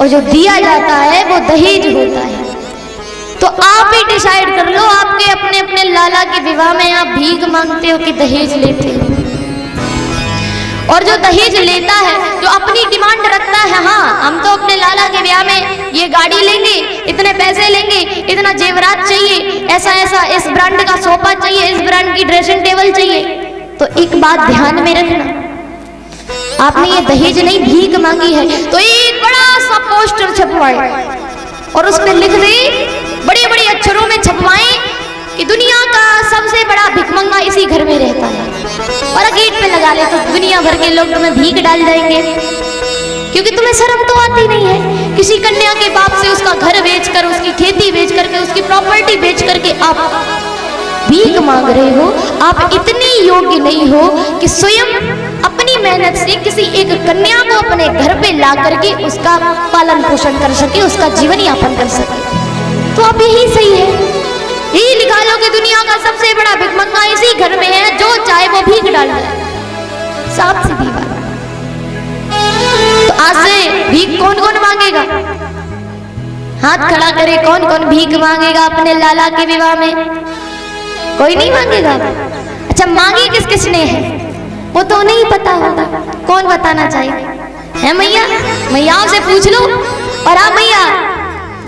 और जो दिया जाता है वो दहेज होता है। तो आप ही डिसाइड कर लो, आपके अपने अपने लाला के विवाह में आप भीख मांगते हो कि दहेज लेते हो। और जो दहेज लेता है, जो अपनी डिमांड रखता है, हाँ हम तो अपने लाला के ब्याह में ये गाड़ी लेंगे, इतने पैसे लेंगे, इतना जेवरात चाहिए, ऐसा ऐसा इस ब्रांड का सोफा चाहिए, इस ब्रांड की ड्रेसिंग टेबल चाहिए। तो एक बात ध्यान में रखना, आपने ये दहेज नहीं भीख मांगी है। तो एक बड़ा सा पोस्टर छपवाए और उस पर लिख दे, बड़े बड़े अक्षरों में छपवाएं कि दुनिया का सबसे बड़ा भिखमंगा इसी घर में रहता है, और गेट पे लगा ले तो दुनिया भर के लोग तुम्हें भीख डाल जाएंगे। क्योंकि तुम्हें शर्म तो आती नहीं है, किसी कन्या के बाप से उसका घर बेचकर, उसकी खेती बेच करके, उसकी प्रॉपर्टी बेच करके आप भीख मांग रहे हो। आप इतने योग्य नहीं हो कि स्वयं अपनी मेहनत से किसी एक कन्या को अपने घर पे ला करके उसका पालन पोषण कर सके, उसका जीवन यापन कर सके। तो आप यही सही है, यही लिखा लो कि दुनिया का सबसे बड़ा भिखमंगा इसी घर में है, जो चाहे वो भीख डाल जाए। साफ सीधी बात। तो आज से भीख कौन कौन मांगेगा? हाथ खड़ा करे, कौन कौन भीख मांगेगा अपने लाला के विवाह में? कोई नहीं मांगेगा। अच्छा, मांगी किस किसने है वो तो नहीं पता होगा, कौन बताना चाहिए? है मैया, मैयाओं से पूछ लो। और हाँ मैया,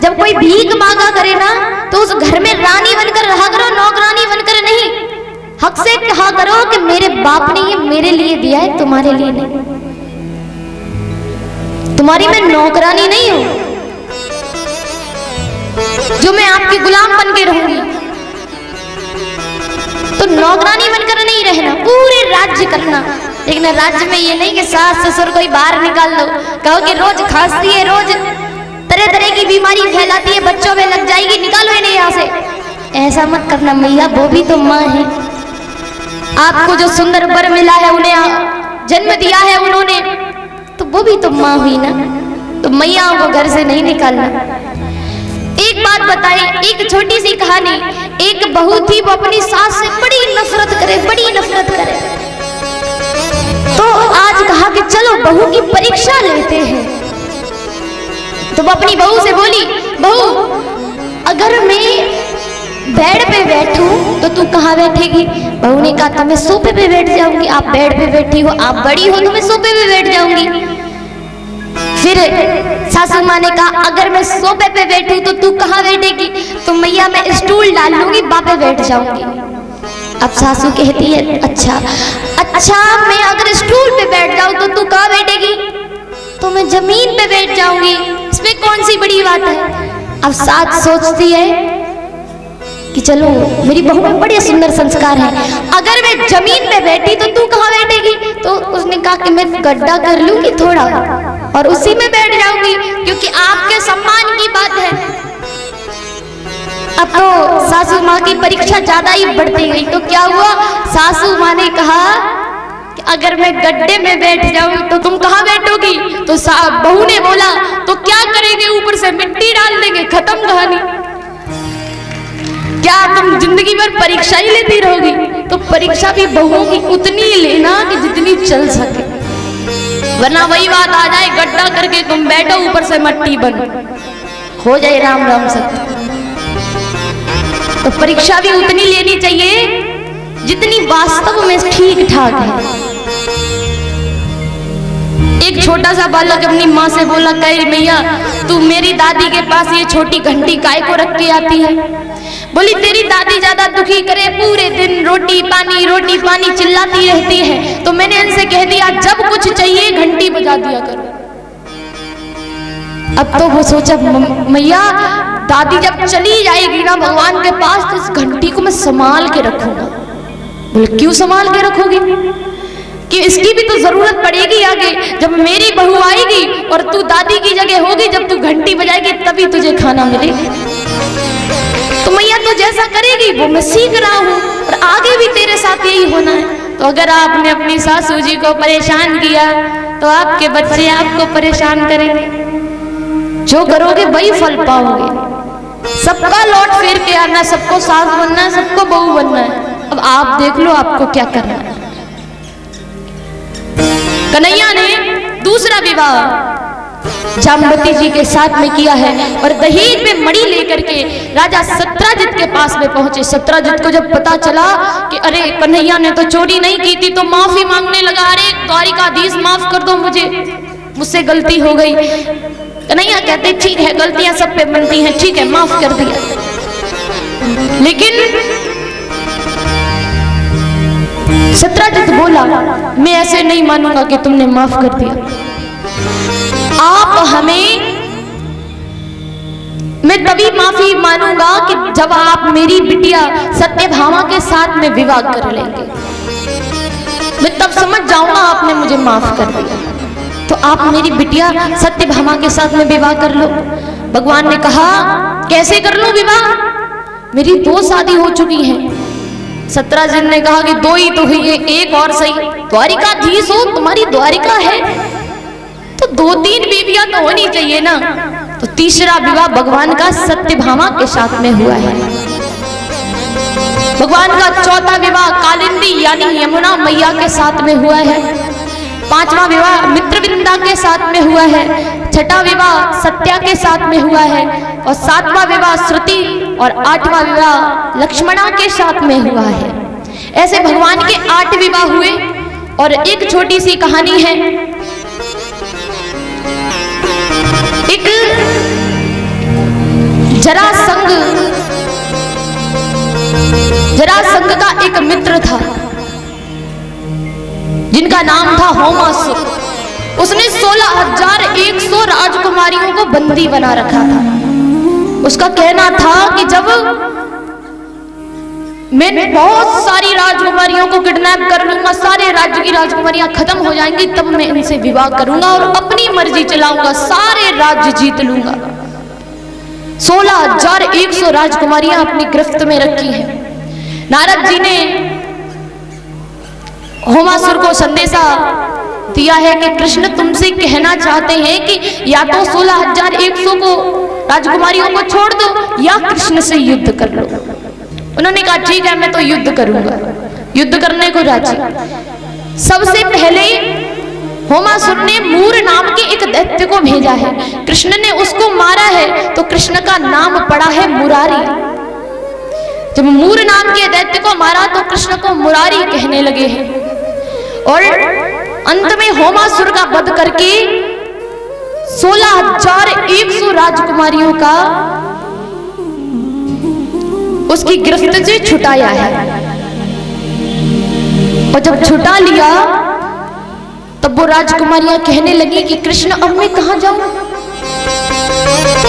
जब कोई भीख मांगा करे ना तो उस घर में रानी बनकर रहा करो, नौकरानी बनकर नहीं। हक से कहा करो कि मेरे बाप ने ये मेरे लिए दिया है, तुम्हारे लिए नहीं। तुम्हारी मैं नौकरानी नहीं हूं जो मैं आपकी गुलाम बन के रहूंगी। तो नौकरानी बनकर नहीं रहना, पूरे राज्य करना। लेकिन राज्य में ये नहीं कि सास ससुर कोई बाहर निकाल दो, कहो कि रोज खांसती है, रोज तरह तरह की बीमारी फैलाती है, बच्चों में लग जाएगी, निकालो इन्हें यहाँ से। ऐसा मत करना मैया, वो भी तो माँ है। आपको जो सुंदर वर मिला है, उन्हें जन्म दिया है उन्होंने, तो वो भी तो माँ हुई ना। तो मैयाओं को घर से नहीं निकालना। एक बात बताएं, एक छोटी सी कहानी। एक बहू थी, वो अपनी सास से बड़ी नफरत करे, बड़ी नफरत करे। तो आज कहा कि चलो बहू की परीक्षा लेते हैं। तो वो अपनी बहू से बोली, बहू अगर मैं बेड पे बैठूं तो तू कहाँ बैठेगी? बहू ने कहा, तो मैं सोफे पे बैठ जाऊंगी। आप बेड पे बैठी हो, आप बड़ी हो, तो मैं सोफे पे बैठ जाऊंगी। फिर सासू माँ ने कहा, अगर मैं सोफे पे बैठूं तो तू कहाँ बैठेगी? तो मैया मैं स्टूल डाल लूंगी, बापे बैठ जाऊंगी। अब सासू कहती है, अच्छा अच्छा, मैं अगर स्टूल पे बैठ जाऊं तो तू कहाँ बैठेगी? तो मैं जमीन पे बैठ जाऊंगी, इसमें कौन सी बड़ी बात है? अब सास सोचती है कि चलो मेरी बहू में बड़े सुंदर संस्कार है, अगर मैं जमीन पे बैठी तो तू कहाँ बैठेगी? तो उसने कहा कि मैं गड्ढा कर लूंगी थोड़ा और उसी में बैठ जाऊंगी, क्योंकि आपके सम्मान की बात है। अब तो सासू माँ की परीक्षा ज्यादा ही बढ़ती गई। तो क्या हुआ? सासू माँ ने कहा कि अगर मैं गड्ढे में बैठ जाऊं तो तुम कहाँ बैठोगी? तो बहू ने बोला, तो क्या करेंगे? ऊपर से मिट्टी डाल देंगे, खत्म कहानी। क्या तुम जिंदगी भर परीक्षा ही लेती रहोगी? तो परीक्षा भी बहुओं की उतनी लेना कि जितनी चल सके, वरना वही बात आ जाए, गड्ढा करके तुम बैठो, ऊपर से मट्टी बनो, हो जाए राम राम सब। तो परीक्षा भी उतनी लेनी चाहिए जितनी वास्तव में ठीक ठाक है। एक छोटा सा बालक अपनी माँ से बोला, कह मैया तू मेरी दादी के पास ये छोटी घंटी काय को रख के आती है? बोली तेरी दादी ज्यादा दुखी करे, पूरे दिन रोटी पानी चिल्लाती रहती है, तो मैंने इनसे कह दिया जब कुछ चाहिए घंटी बजा दिया करो। अब तो वो सोचा, मैया दादी जब चली जाएगी ना भगवान के पास तो इस घंटी को मैं संभाल के रखूंगा। बोले क्यों संभाल के रखोगी? कि इसकी भी तो जरूरत पड़ेगी आगे, जब मेरी बहू आएगी और तू दादी की जगह होगी, जब तू घंटी बजाएगी तभी तुझे खाना मिलेगा। तो मैया तो जैसा करेगी वो मैं सीख रहा हूँ और आगे भी तेरे साथ यही होना है। तो अगर आपने अपनी सासू जी को परेशान किया तो आपके बच्चे आपको परेशान करेंगे। जो करोगे वही फल पाओगे। सबका लौट फेर के आना, सबको सास बनना है, सबको बहू बनना है। अब आप देख लो आपको क्या करना है। कन्हैया ने दूसरा विवाह जामवती जी के साथ में किया है। और दहेज में मणि लेकर के राजा सत्राजित के पास में पहुंचे। सत्राजित को जब पता चला कि अरे कन्हैया ने तो चोरी नहीं की थी, तो माफी मांगने लगा, अरे द्वारिकाधीश माफ कर दो मुझसे गलती हो गई। कन्हैया कहते ठीक है, गलतियां सब पे बनती हैं, ठीक है माफ कर दिया। लेकिन सत्राजित बोला मैं ऐसे नहीं मानूंगा कि तुमने माफ कर दिया। आप हमें, मैं तभी माफी मानूंगा कि जब आप मेरी बिटिया सत्यभामा के साथ में विवाह कर लेंगे, मैं तब समझ जाऊंगा आपने मुझे माफ कर दिया। तो आप मेरी बिटिया सत्यभामा के साथ में विवाह कर लो। भगवान ने कहा कैसे कर लो विवाह, मेरी 2 शादी हो चुकी हैं। सत्राजित ने कहा कि 2 ही तो हुई है, एक और सही, द्वारिकाधीश हो, तुम्हारी द्वारिका है तो 2-3 बीवियां तो होनी चाहिए ना। तो तीसरा विवाह भगवान का सत्यभामा के साथ में हुआ है। भगवान का चौथा विवाह कालिंदी यानी यमुना मैया के साथ में हुआ है। 5वां विवाह मित्रवृंदा के साथ में हुआ है। 6ठा विवाह सत्या के साथ में हुआ है। और 7वां विवाह श्रुति और 8वां विवाह लक्ष्मणा के साथ में हुआ है। ऐसे भगवान के 8 विवाह हुए। और एक छोटी सी कहानी है, एक जरासंध का एक मित्र था जिनका नाम था होमासुर। उसने 16,100 राजकुमारियों को बंदी बना रखा था। उसका कहना था कि जब मैं बहुत सारी राजकुमारियों को किडनैप कर लूंगा, सारे राज्य की राजकुमारियां खत्म हो जाएंगी, तब मैं इनसे विवाह करूंगा और अपनी मर्जी चलाऊंगा, सारे राज्य जीत लूंगा। 16,100 राजकुमारियां अपनी गिरफ्त में रखी हैं। नारद जी ने होमासुर को संदेशा दिया है कि कृष्ण तुमसे कहना चाहते हैं कि या तो 16,100 को राजकुमारियों को छोड़ दो या कृष्ण से युद्ध कर लो। उन्होंने कहा ठीक है मैं तो युद्ध करूंगा, युद्ध करने को राजी। सबसे पहले होमासुर ने मूर नाम के एक दैत्य को भेजा है। कृष्ण ने उसको मारा है तो कृष्ण का नाम पड़ा है मुरारी। जब मूर नाम के दैत्य को मारा तो कृष्ण को मुरारी कहने लगे हैं। और अंत में होमासुर का वध करके 16,100 राजकुमारियों का उसकी गिरफ्त से छुटाया है। और जब छुटा लिया तब वो राजकुमारियां कहने लगी कि कृष्ण अब मैं कहां जाऊं,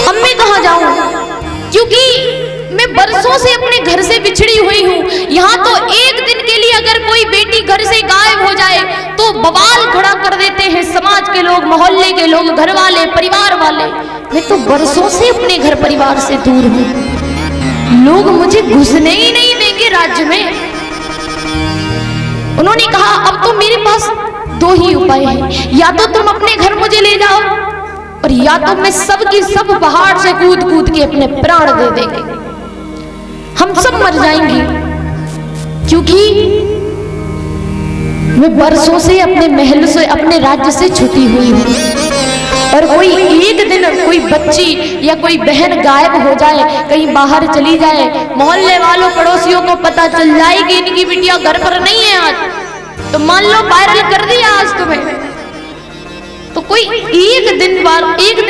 अब मैं कहां जाऊं, क्योंकि मैं बरसों से अपने घर से बिछड़ी हुई हूं। यहाँ तो एक दिन के लिए अगर कोई बेटी घर से गायब हो जाए तो बवाल खड़ा कर देते हैं समाज के लोग, मोहल्ले के लोग, घर वाले, परिवार वाले। मैं तो बरसों से अपने घर परिवार से दूर हूं, लोग मुझे घुसने ही नहीं देंगे राज्य में। उन्होंने कहा अब तो मेरे पास 2 ही उपाय हैं, या तो तुम अपने घर मुझे ले जाओ और या तो मैं सब की सब पहाड़ से कूद कूद के अपने प्राण दे देंगे, हम सब मर जाएंगे, क्योंकि मैं बरसों से अपने महल से, अपने राज्य से छुटी हुई हूं। और कोई एक दिन कोई बच्ची या कोई बहन गायब हो जाए, कहीं बाहर चली जाए, मोहल्ले वालों पड़ोसियों को पता चल जाए कि इनकी बिटिया घर पर नहीं है आज, तो मान लो वायरल कर दिया आज तुम्हें, तो कोई एक दिन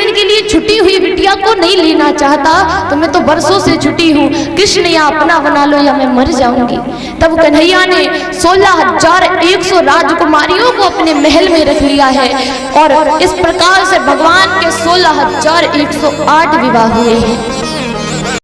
के लिए छुट्टी हुई बिटिया को नहीं लेना चाहता। तो मैं तो बरसों से छुटी हूँ, कृष्ण या अपना बना लो या मैं मर जाऊंगी। तब कन्हैया ने 16,100 राजकुमारियों को अपने महल में रख लिया है। और इस प्रकार से भगवान के 16,108 विवाह हुए हैं।